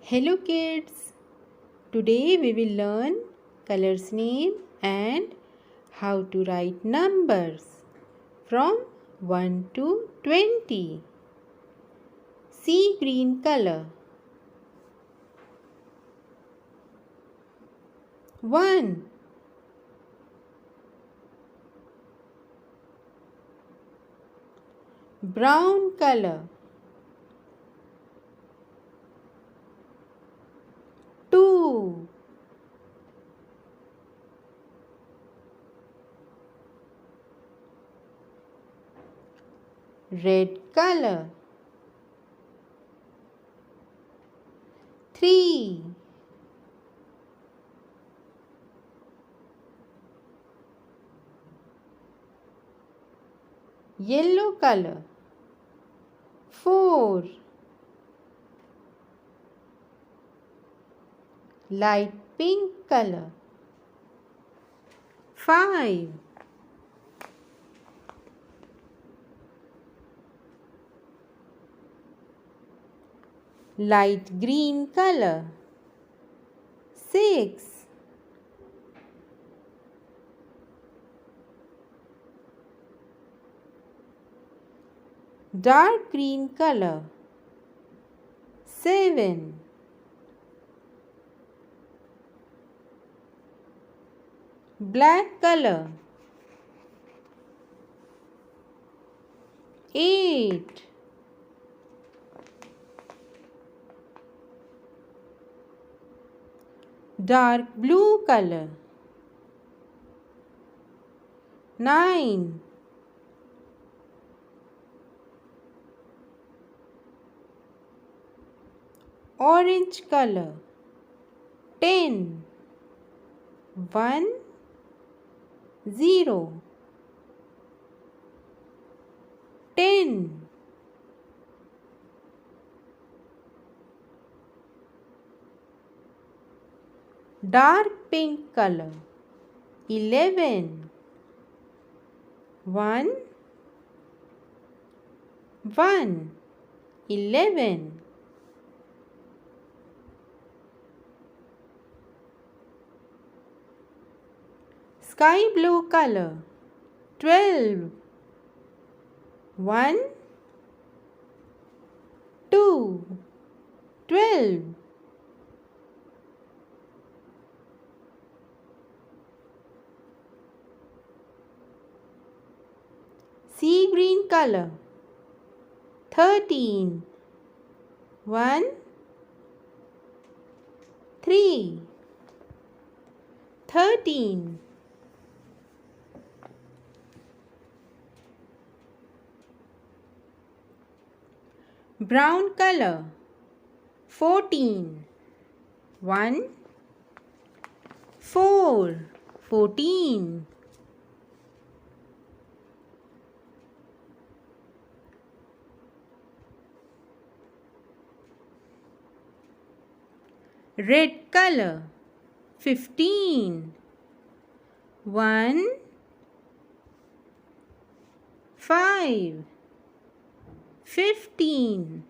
Hello kids, today we will learn colors name and how to write numbers from 1 to 20. Sea green color. 1. Brown color. 2. Red color. 3. Yellow color. 4. Light pink color. 5. Light green color. 6. Dark green color. 7. Black color. 8. Dark blue color. 9. Orange color. 10. 1 0. 10. Dark pink color. 11. 1 1. 11. Sky blue color. 12. 1 2. 12. Sea green color. 13. 1 3. 13. Brown color. 14. 1 4. 14. Red color. 15. 1 5. 15.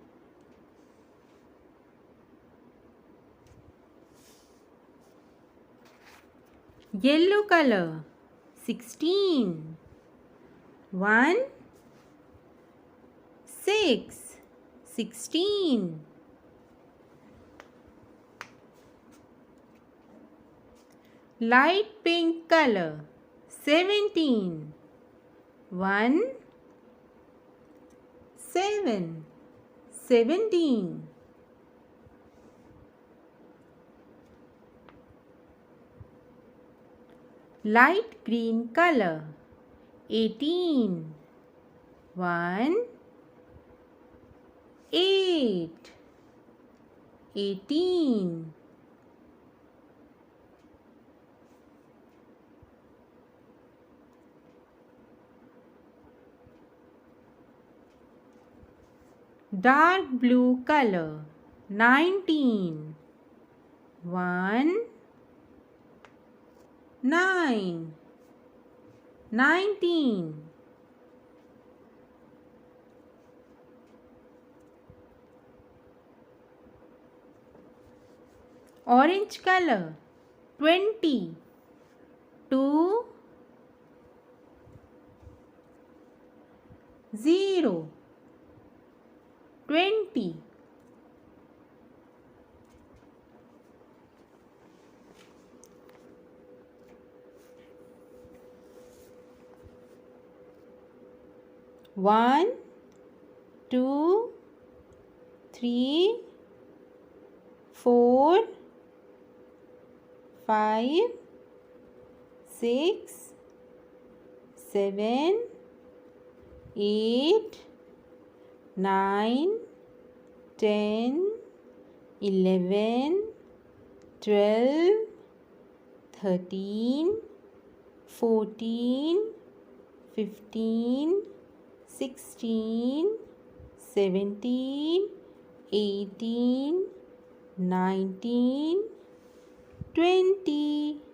Yellow color. 16. 1 6. 16. Light pink color. 17. 1 7. 17. Light green color. 18. 1 8. 18. Dark blue color. 19. 1 9. 19. orange color 20 2 0 20 1 2 3 4 5 6 7 8 9 10 11 12 13 14 15 16 17 18 19 20